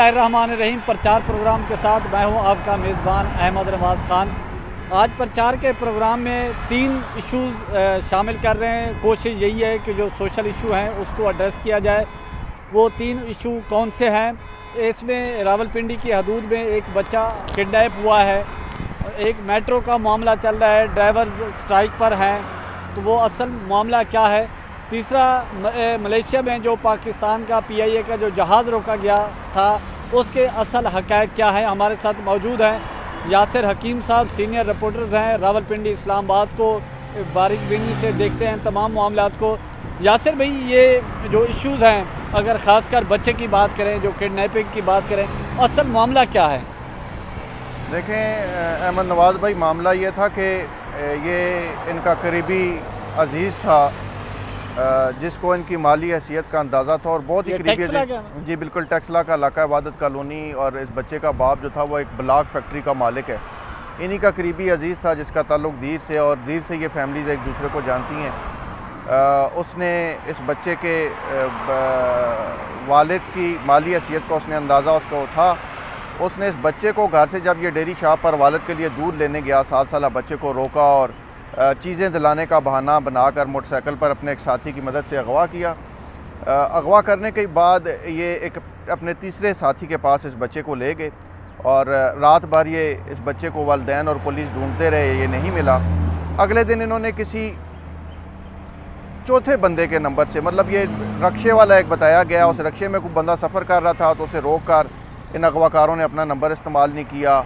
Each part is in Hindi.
रहमान प्रचार प्रोग्राम के साथ मैं हूं आपका मेज़बान अहमद नवाज़ ख़ान। आज प्रचार के प्रोग्राम में 3 इश्यूज़ शामिल कर रहे हैं। कोशिश यही है कि जो सोशल इशू हैं उसको एड्रेस किया जाए। वो 3 इशू कौन से हैं? इसमें रावलपिंडी की हदूद में एक बच्चा किडनैप हुआ है, एक मेट्रो का मामला चल रहा है, ड्राइवर स्ट्राइक पर हैं, तो वो असल मामला क्या है। तीसरा, मलेशिया में जो पाकिस्तान का PIA का जो जहाज़ रोका गया था उसके असल हक़ाइक़ क्या है। हमारे साथ मौजूद हैं यासिर हकीम साहब, सीनियर रिपोर्टर्स हैं रावलपिंडी इस्लामाबाद को बारीक बीनी से देखते हैं तमाम मामलात को। यासिर भाई, ये जो इश्यूज़ हैं, अगर ख़ासकर बच्चे की बात करें, जो किडनैपिंग की बात करें, असल मामला क्या है? देखें अहमद नवाज़ भाई, मामला ये था कि ये इनका करीबी अजीज़ था जिसको इनकी माली हैसियत का अंदाज़ा था और बहुत ही करीबी जी बिल्कुल टेक्सला का इलाका इबादत कॉलोनी। और इस बच्चे का बाप जो था वो एक ब्लॉक फैक्ट्री का मालिक है। इन्हीं का करीबी अजीज़ था जिसका ताल्लुक़ दीर से, और दीर से ये फैमिलीज़ एक दूसरे को जानती हैं। उसने इस बच्चे के वालिद की माली हैसियत का उसने अंदाज़ा उसको था। उसने इस बच्चे को घर से जब ये डेयरी शॉप पर वालिद के लिए दूध लेने गया, 7 साल बच्चे को रोका और चीज़ें दिलाने का बहाना बनाकर मोटरसाइकिल पर अपने एक साथी की मदद से अगवा किया। अगवा करने के बाद ये एक अपने तीसरे साथी के पास इस बच्चे को ले गए और रात भर ये इस बच्चे को वालिदैन और पुलिस ढूंढते रहे, ये नहीं मिला। अगले दिन इन्होंने किसी चौथे बंदे के नंबर से, मतलब ये रक्शे वाला एक बताया गया, उस रक्शे में कोई बंदा सफ़र कर रहा था तो उसे रोक कर इन अगवाकारों ने अपना नंबर इस्तेमाल नहीं किया।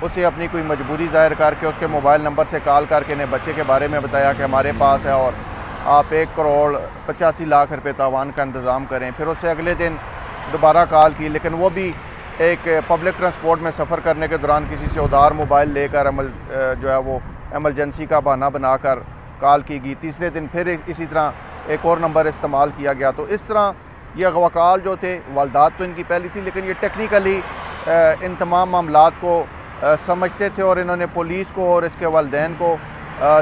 उसे अपनी कोई मजबूरी ज़ाहिर करके उसके मोबाइल नंबर से कॉल करके ने बच्चे के बारे में बताया कि हमारे पास है और आप 1 करोड़ 85 लाख रुपए तावान का इंतज़ाम करें। फिर उससे अगले दिन दोबारा कॉल की, लेकिन वो भी एक पब्लिक ट्रांसपोर्ट में सफ़र करने के दौरान किसी से उधार मोबाइल लेकर जो है वो एमरजेंसी का बहाना बनाकर कॉल की गई। तीसरे दिन फिर इसी तरह एक और नंबर इस्तेमाल किया गया। तो इस तरह ये अगवाकाल जो थे, वालदात तो इनकी पहली थी, लेकिन ये टेक्निकली इन तमाम मामलात को समझते थे और इन्होंने पुलिस को और इसके वालिदैन को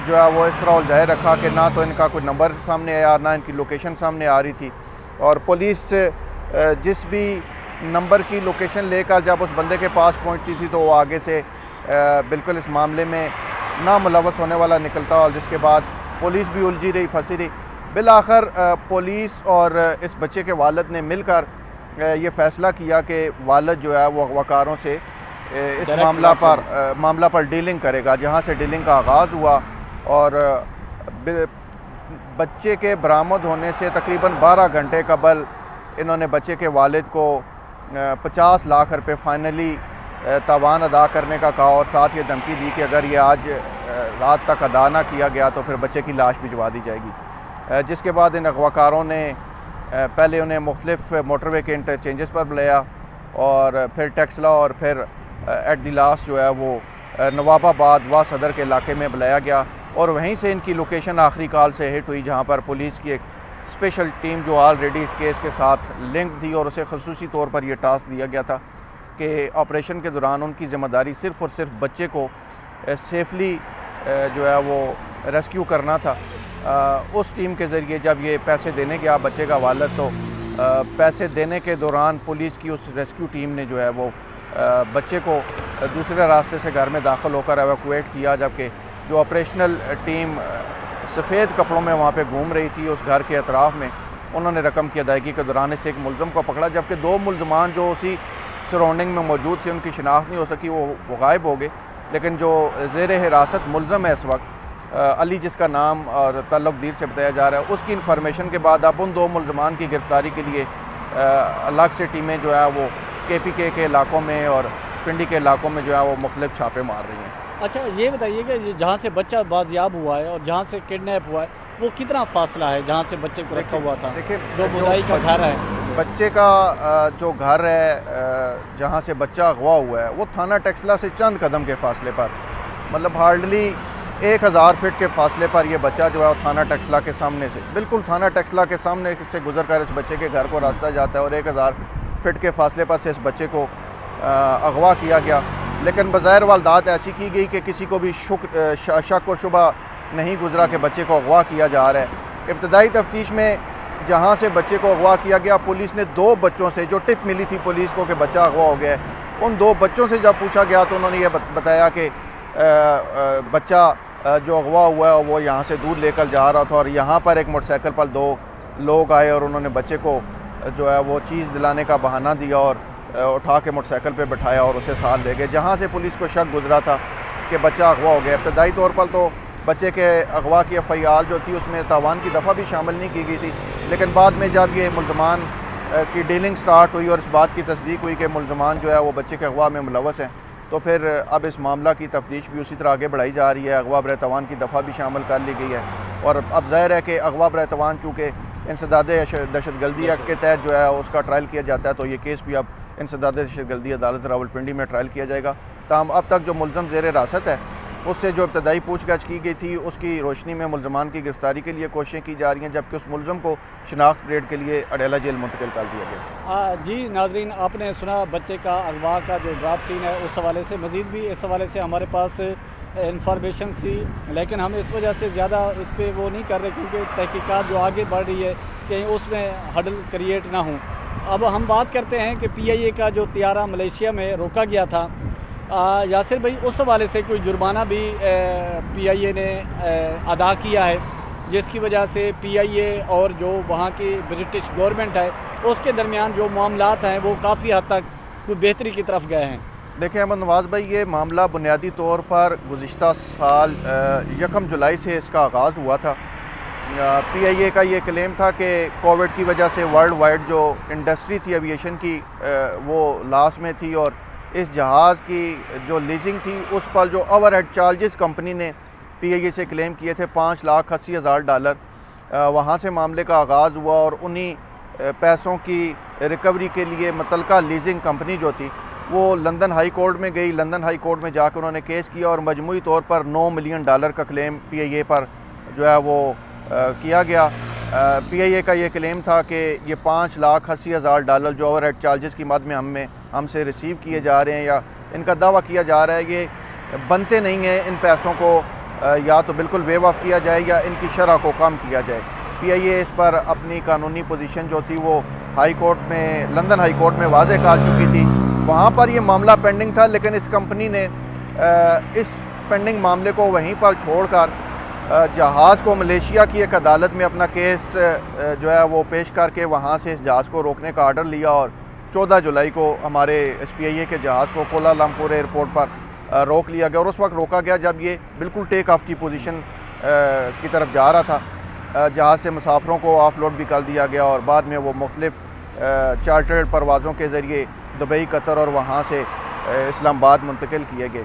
जो है वो इस तरह उलझाए रखा कि ना तो इनका कोई नंबर सामने आया, ना इनकी लोकेशन सामने आ रही थी। और पुलिस जिस भी नंबर की लोकेशन लेकर जब उस बंदे के पास पहुंचती थी तो वो आगे से बिल्कुल इस मामले में ना मुलव्वस होने वाला निकलता, और जिसके बाद पुलिस भी उलझी रही, फंसी रही। बिलाखिर पुलिस और इस बच्चे के वालिद ने मिलकर ये फ़ैसला किया कि वालिद जो है वो अगवाकारों से इस मामला पर डीलिंग करेगा। जहाँ से डीलिंग का आगाज़ हुआ और बच्चे के बरामद होने से तकरीबन 12 घंटे कबल इन्होंने बच्चे के वालिद को 50 लाख रुपए फाइनली तावान अदा करने का कहा और साथ ये धमकी दी कि अगर ये आज रात तक अदा ना किया गया तो फिर बच्चे की लाश भिजवा दी जाएगी। जिसके बाद इन अगवाकारों ने पहले उन्हें मुख्तलिफ मोटरवे के इंटरचेंजेस पर बुलाया और फिर टेक्सला और फिर एट द लास्ट जो है वो नवाबाबाद व सदर के इलाके में बुलाया गया और वहीं से इनकी लोकेशन आखिरी कॉल से हिट हुई, जहां पर पुलिस की एक स्पेशल टीम जो ऑलरेडी इस केस के साथ लिंक थी और उसे खसूसी तौर पर यह टास्क दिया गया था कि ऑपरेशन के दौरान उनकी ज़िम्मेदारी सिर्फ़ और सिर्फ बच्चे को सेफली जो है वो रेस्क्यू करना था। उस टीम के ज़रिए जब ये पैसे देने गया बच्चे का वालिद, तो पैसे देने के दौरान पुलिस की उस रेस्क्यू टीम ने जो है वो बच्चे को दूसरे रास्ते से घर में दाखिल होकर एवैक्यूएट किया, जबकि जो ऑपरेशनल टीम सफ़ेद कपड़ों में वहाँ पे घूम रही थी उस घर के अतराफ़ में, उन्होंने रकम की अदायगी के दौरान इस एक मुलज़म को पकड़ा, जबकि 2 मुलज़मान जो उसी सराउंडिंग में मौजूद थे उनकी शिनाख्त नहीं हो सकी, वो गायब हो गए। लेकिन जो ज़ेर हिरासत मुलज़म है इस वक्त अली, जिसका नाम और ताल्लुक़ दीर से बताया जा रहा है, उसकी इन्फॉर्मेशन के बाद अब उन 2 मुलज़मान की गिरफ़्तारी के लिए अलग से टीमें जो है वो KPK के इलाकों में और पिंडी के इलाकों में जो है वो मुख्तलिफ छापे मार रही हैं। अच्छा, ये बताइए कि जहाँ से बच्चा बाजियाब हुआ है और जहाँ से किडनैप हुआ है वो कितना फासला है जहाँ से बच्चे को रखा हुआ था? देखिए, जो मुदाई का घर है, बच्चे का जो घर है जहाँ से बच्चा अगवा हुआ है वो थाना टेक्सला से चंद कदम के फासले पर, मतलब हार्डली 1000 फीट के फासले पर यह बच्चा जो है वो थाना टेक्सला के सामने से, बिल्कुल थाना टेक्सला के सामने से गुजर कर इस बच्चे के घर को रास्ता जाता है और 1000 फीट के फासले पर से इस बच्चे को अगवा किया गया। लेकिन बज़ाहिर वालदात ऐसी की गई कि किसी को भी शक और शुबा नहीं गुजरा कि बच्चे को अगवा किया जा रहा है। इब्तदाई तफ्तीश में जहाँ से बच्चे को अगवा किया गया। पुलिस ने 2 बच्चों से, जो टिप मिली थी पुलिस को कि बच्चा अगवा हो गया है, उन 2 बच्चों से जब पूछा गया तो उन्होंने ये बताया कि बच्चा जो अगवा हुआ है वो यहाँ से दूध लेकर जा रहा था और यहाँ पर एक मोटरसाइकिल पर 2 लोग आए और उन्होंने बच्चे को जो है वो चीज़ दिलाने का बहाना दिया और उठा के मोटरसाइकिल पे बैठाया और उसे साथ ले गए, जहाँ से पुलिस को शक गुजरा था कि बच्चा अगवा हो गया। इब्तदाई तौर पर तो बच्चे के अगवा की एफ़आईआर जो थी उसमें तावान की दफ़ा भी शामिल नहीं की गई थी, लेकिन बाद में जब ये मुल्ज़मान की डीलिंग स्टार्ट हुई और इस बात की तस्दीक हुई कि मुल्ज़मान जो है वो बच्चे के अगवा में मुलव्वस हैं, तो फिर अब इस मामला की तफ्तीश भी उसी तरह आगे बढ़ाई जा रही है। अगवा बर तवान की दफ़ा भी शामिल कर ली गई है और अब ज़ाहिर है कि अगवा बर तवान चूँकि इंसदाद दहशतगर्दी एक्ट के तहत जो है उसका ट्रायल किया जाता है, तो ये केस भी अब इंसदाद दहशतगर्दी अदालत रावलपिंडी में ट्रायल किया जाएगा। ताहम अब तक जो मुलज़म ज़ेर हिरासत है उससे जो इब्तदाई पूछताछ की गई थी उसकी रोशनी में मुल्ज़मान की गिरफ्तारी के लिए कोशिशें की जा रही हैं, जबकि उस मुलज़म को शनाख्त परेड के लिए अडेला जेल मुंतकिल कर दिया गया। जी नाजरीन, आपने सुना बच्चे का अगवा का जो ड्राफ्ट सीन है, उस हवाले से मज़ीद भी इस हवाले से हमारे पास इंफॉर्मेशन थी, लेकिन हम इस वजह से ज़्यादा इस पर वो नहीं कर रहे क्योंकि तहकीकात जो आगे बढ़ रही है कहीं उसमें हडल क्रिएट ना हो। अब हम बात करते हैं कि PIA का जो तियारा मलेशिया में रोका गया था, यासिर भाई, उस हवाले से कोई जुर्माना भी PIA ने अदा किया है, जिसकी वजह से PIA और जो वहाँ की ब्रिटिश गवर्नमेंट है उसके दरमियान जो मामलात हैं वो काफ़ी हद तक कोई बेहतरी की तरफ गए हैं। देखिए अहमद नवाज़ भाई, ये मामला बुनियादी तौर पर गुज़िश्ता साल 1 जुलाई से इसका आगाज़ हुआ था। PIA का ये क्लेम था कि कोविड की वजह से वर्ल्ड वाइड जो इंडस्ट्री थी एविएशन की वो लॉस में थी और इस जहाज़ की जो लीजिंग थी उस पर जो ओवरहेड चार्जेस कंपनी ने PIA से क्लेम किए थे $5,80,000, वहाँ से मामले का आगाज़ हुआ और उन्हीं पैसों की रिकवरी के लिए मुतल्लिका लीजिंग कंपनी जो थी वो लंदन हाई कोर्ट में गई। लंदन हाई कोर्ट में जाकर उन्होंने केस किया और मजमूई तौर पर $9 मिलियन का क्लेम PIA पर जो है वो किया गया। PIA का ये क्लेम था कि ये $5,80,000 जो ओवरहेड चार्जेस की मद में हमसे रिसीव किए जा रहे हैं या इनका दावा किया जा रहा है, ये बनते नहीं हैं। इन पैसों को या तो बिल्कुल वेव ऑफ किया जाए या इनकी शरह को कम किया जाए। PIA इस पर अपनी कानूनी पोजीशन जो थी वो हाई कोर्ट में, लंदन हाई कोर्ट में वाज़ेह कर चुकी थी। वहाँ पर ये मामला पेंडिंग था, लेकिन इस कंपनी ने इस पेंडिंग मामले को वहीं पर छोड़कर जहाज़ को मलेशिया की एक अदालत में अपना केस जो है वो पेश करके वहाँ से इस जहाज़ को रोकने का आर्डर लिया और 14 जुलाई को हमारे PIA के जहाज़ को कोलालमपुर एयरपोर्ट पर रोक लिया गया और उस वक्त रोका गया जब ये बिल्कुल टेक ऑफ की पोजीशन की तरफ जा रहा था। जहाज़ से मुसाफरों को ऑफलोड भी कर दिया गया और बाद में वो मुख्तलिफ चार्टर्ड परवाज़ों के ज़रिए दुबई, कतर और वहाँ से इस्लामाबाद मुंतकिल किए गए।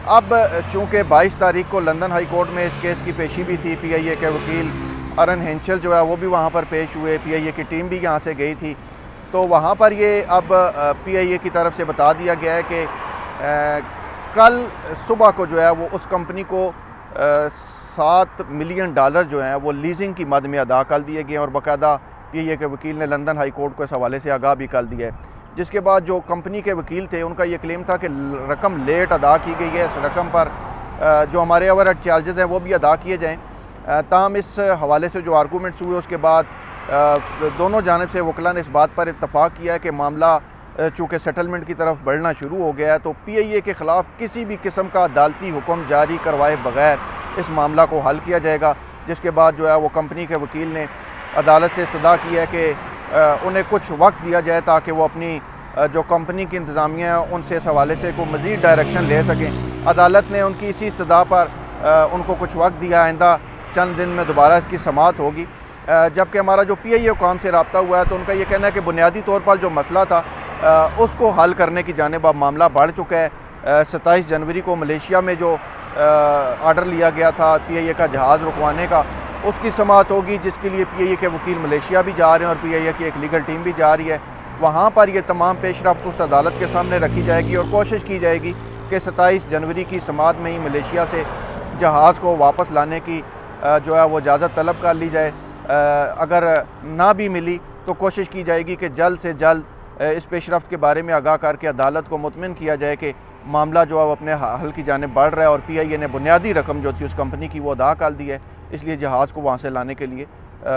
अब चूँकि 22 तारीख को लंदन हाई कोर्ट में इस केस की पेशी भी थी, PIA के वकील अरन हेंचल जो है वो भी वहाँ पर पेश हुए, PIA की टीम भी यहाँ से गई थी, तो वहाँ पर ये अब PIA की तरफ से बता दिया गया है कि कल सुबह को जो है वो उस कंपनी को $7 मिलियन जो हैं वो लीजिंग की मद में अदा कर दिए गए और बाकायदा PIA के वकील ने लंदन हाई कोर्ट को इस हवाले से आगाह भी कर दिया है। जिसके बाद जो कंपनी के वकील थे उनका ये क्लेम था कि रकम लेट अदा की गई है, इस रकम पर जो हमारे ओवरहेड चार्जेस हैं वो भी अदा किए जाएँ। ताहम इस हवाले से जो आर्गूमेंट्स हुए उसके बाद दोनों जानिब से वकला ने इस बात पर इत्तफाक किया है कि मामला चूँकि सेटलमेंट की तरफ बढ़ना शुरू हो गया है तो PIA के ख़िलाफ़ किसी भी किस्म का अदालती हुक्म जारी करवाए बगैर इस मामला को हल किया जाएगा। जिसके बाद जो है वो कंपनी के वकील ने अदालत से इस्तदा की है कि उन्हें कुछ वक्त दिया जाए ताकि वो अपनी जो कंपनी की इंतज़ामिया है उनसे इस हवाले से कोई मज़ीद डायरेक्शन ले सकें। अदालत ने उनकी इसी इस्तदा पर उनको कुछ वक्त दिया, आइंदा चंद दिन में दोबारा इसकी समाअत होगी। जबकि हमारा जो PIA हुकाम से रब्ता हुआ है तो उनका ये कहना है कि बुनियादी तौर पर जो मसला था उसको हल करने की जानिब अब मामला बढ़ चुका है। 27 जनवरी को मलेशिया में जो आर्डर लिया गया था PIA का जहाज़ रुकवाने का, उसकी समाअत होगी, जिसके लिए PIA के वकील मलेशिया भी जा रहे हैं और PIA की एक लीगल टीम भी जा रही है। वहाँ पर ये तमाम पेशरफ्त उस अदालत के सामने रखी जाएगी और कोशिश की जाएगी कि 27 जनवरी की समाअत में ही मलेशिया से जहाज़ को वापस लाने की जो है वो इजाज़त तलब कर ली जाए। अगर ना भी मिली तो कोशिश की जाएगी कि जल्द से जल्द इस पेशरफ्त के बारे में आगाह करके अदालत को मुतमिन किया जाए कि मामला जो है अपने हल की जानिब बढ़ रहा है और PIA ने बुनियादी रकम जो थी उस कंपनी की वो अदा कर दी है, इसलिए जहाज़ को वहाँ से लाने के लिए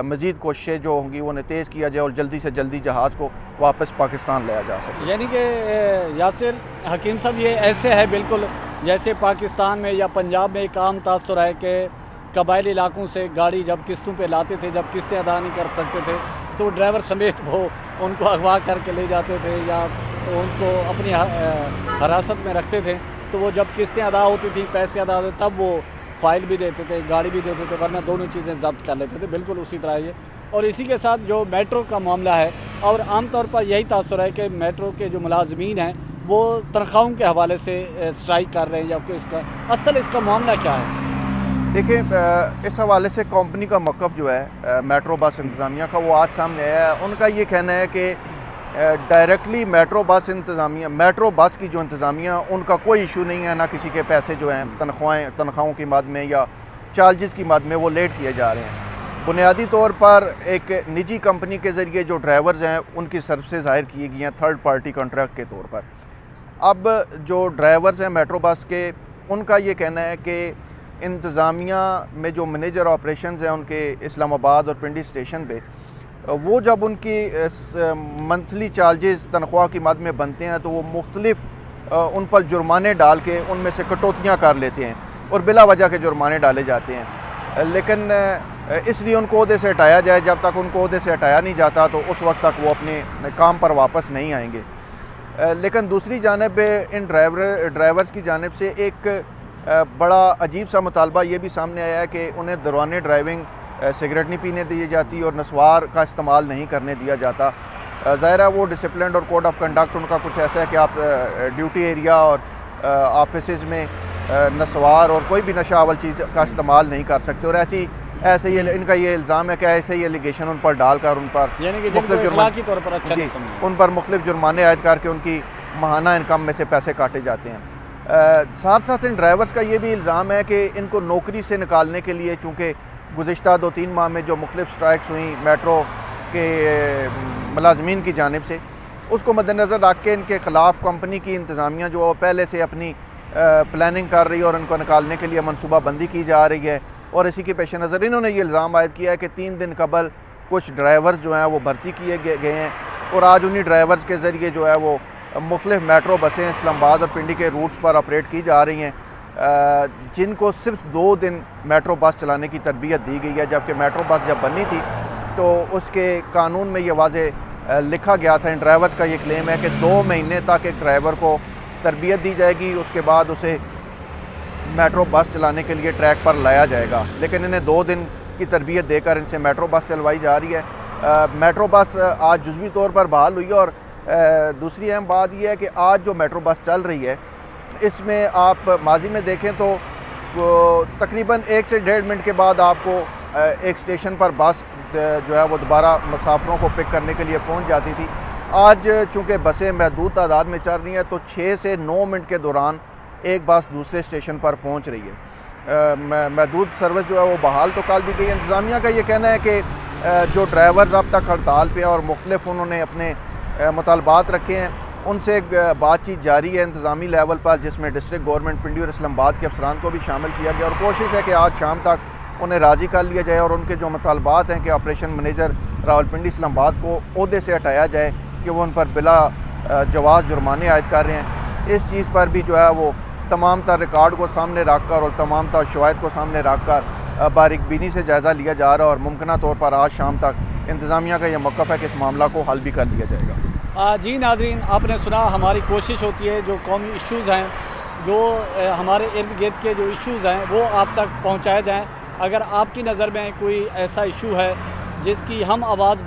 मज़ीद कोशिशें जो होंगी वो तेज़ किया जाए और जल्दी से जल्दी जहाज़ को वापस पाकिस्तान लाया जा सके। यानी कि यासिर हकीम साहब, ये ऐसे है बिल्कुल जैसे पाकिस्तान में या पंजाब में एक आम तासुर है कि कबायली इलाकों से गाड़ी जब किस्तों पे लाते थे, जब किस्तें अदा नहीं कर सकते थे तो ड्राइवर समेत वो उनको अगवा करके ले जाते थे या उनको अपनी हिरासत में रखते थे। तो वो जब किस्तें अदा होती थी, पैसे अदा होते तब वो फ़ाइल भी देते थे, गाड़ी भी देते थे, वरना दोनों चीज़ें जब्त कर लेते थे। बिल्कुल उसी तरह ये, और इसी के साथ जो मेट्रो का मामला है, और आम तौर पर यही तासुर है कि मेट्रो के जो मुलाजमीन हैं वो तनख्वाहों के हवाले से स्ट्राइक कर रहे हैं, या कि इसका मामला क्या है? देखिए, इस हवाले से कंपनी का मौक़िफ़ जो है मेट्रो बस इंतज़ामिया का, वो आज सामने आया है। उनका ये कहना है कि डायरेक्टली मेट्रो बस की जो इंतज़ामिया, उनका कोई इशू नहीं है, ना किसी के पैसे जो हैं तनख्वाहों की मद में या चार्जेस की मद में वो लेट किए जा रहे हैं। बुनियादी तौर पर एक निजी कंपनी के ज़रिए जो ड्राइवर्स हैं उनकी सर्विसेज ज़ाहिर की गई हैं थर्ड पार्टी कॉन्ट्रैक्ट के तौर पर। अब जो ड्राइवर्स हैं मेट्रो बस के, उनका ये कहना है कि इंतज़ामिया में जो मैनेजर ऑपरेशंस हैं उनके इस्लामाबाद और पिंडी स्टेशन पे, वो जब उनकी मंथली चार्जेस तनख्वाह की मद में बनते हैं तो वो मुख्तलिफ उन पर जुर्माने डाल के उनमें से कटौतियाँ कर लेते हैं और बिला वजह के जुर्माने डाले जाते हैं। लेकिन इसलिए उनको ओहदे से हटाया जाए, जब तक उनको ओहदे से हटाया नहीं जाता तो उस वक्त तक वो अपने काम पर वापस नहीं आएंगे। लेकिन दूसरी जानिब इन ड्राइवर्स की जानिब से एक बड़ा अजीब सा मुतालबा ये भी सामने आया है कि उन्हें दौरान ड्राइविंग सिगरेट नहीं पीने दी जाती और नस्वार का इस्तेमाल नहीं करने दिया जाता। ज़ाहिर है वो डिसिप्लिन और कोड ऑफ कंडक्ट उनका कुछ ऐसा है कि आप ड्यूटी एरिया और ऑफिस में नस्वार और कोई भी नशा अवल चीज़ का इस्तेमाल नहीं कर सकते। और ऐसे ही इनका ये इल्ज़ाम है कि ऐसे ही एलिगेशन उन पर डालकर उन पर मुख्तलिफ जुर्माने आयद करके उनकी माहाना इनकम में से पैसे काटे जाते हैं। साथ साथ इन ड्राइवर्स का ये भी इल्ज़ाम है कि इनको नौकरी से निकालने के लिए, चूँकि गुज़िश्ता 2-3 माह में जो मुख्तलिफ स्ट्राइक्स हुई मेट्रो के मुलाजमीन की जानिब से, उसको मद्देनज़र रख के इनके ख़िलाफ़ कंपनी की इंतज़ामिया जो पहले से अपनी प्लानिंग कर रही है और इनको निकालने के लिए मनसूबाबंदी की जा रही है। और इसी के पेश नज़र इन्होंने ये इल्ज़ाम आयद किया है कि 3 दिन कबल कुछ ड्राइवर्स जो हैं वो भर्ती किए गए हैं और आज उन्हीं ड्राइवर्स के ज़रिए जो है वो मुख्तलिफ मेट्रो बसें इस्लामाबाद और पिंडी के रूट्स पर ऑपरेट की जा रही हैं, जिनको सिर्फ 2 दिन मेट्रो बस चलाने की तरबियत दी गई है। जबकि मेट्रो बस जब बनी थी तो उसके कानून में ये वाज़े लिखा गया था, इन ड्राइवर्स का ये क्लेम है कि 2 महीने तक एक ड्राइवर को तरबियत दी जाएगी, उसके बाद उसे मेट्रो बस चलाने के लिए ट्रैक पर लाया जाएगा। लेकिन इन्हें 2 दिन की तरबियत देकर इनसे मेट्रो बस चलवाई जा रही है। मेट्रो बस आज जुज़वी तौर पर बहाल हुई है। और दूसरी अहम बात यह है कि आज जो मेट्रो बस चल रही है इसमें आप माजी में देखें तो तकरीबन 1 से 1.5 मिनट के बाद आपको एक स्टेशन पर बस जो है वो दोबारा मुसाफिरों को पिक करने के लिए पहुंच जाती थी। आज चूँकि बसें महदूद तादाद में चल रही हैं तो 6 से 9 मिनट के दौरान एक बस दूसरे स्टेशन पर पहुंच रही है। महदूद सर्विस जो है वो बहाल तो कर दी गई है। इंतज़ामिया का ये कहना है कि जो ड्राइवर्स अब तक हड़ताल पे हैं और मुख्तलिफ उन्होंने अपने मुतालबात रखे हैं, उनसे बातचीत जारी है इंतज़ामी लेवल पर, जिसमें डिस्ट्रिक्ट गवर्नमेंट पिंडी और इस्लामाबाद के अफसरान को भी शामिल किया गया। और कोशिश है कि आज शाम तक उन्हें राज़ी कर लिया जाए और उनके जो मुतालबात हैं कि ऑपरेशन मैनेजर रावलपिंडी इस्लामाबाद को ओहदे से हटाया जाए कि वो उन पर बिला जवाज़ जुर्माने आयद कर रहे हैं, इस चीज़ पर भी जो है वो तमाम तर रिकॉर्ड को सामने रख कर और तमाम तर शवाहिद को सामने रख कर बारीकबीनी से जायज़ा लिया जा रहा है। और मुमकिन तौर पर आज शाम तक इंतज़ामिया का यह मौक़िफ़ है कि इस मामला को हल भी कर लिया जाएगा। जी नाज़रीन, आपने सुना, हमारी कोशिश होती है जो कौमी इश्यूज़ हैं, जो हमारे इर्द गिर्द के जो इश्यूज़ हैं वो आप तक पहुँचाए जाएँ। अगर आपकी नज़र में कोई ऐसा इशू है जिसकी हम आवाज़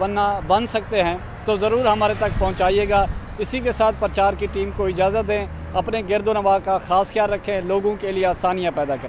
बन सकते हैं तो ज़रूर हमारे तक पहुँचाइएगा। इसी के साथ प्रचार की टीम को इजाज़त दें। अपने गिरदो नवाह का ख़ास ख्याल रखें, लोगों के लिए आसानियाँ पैदा करें।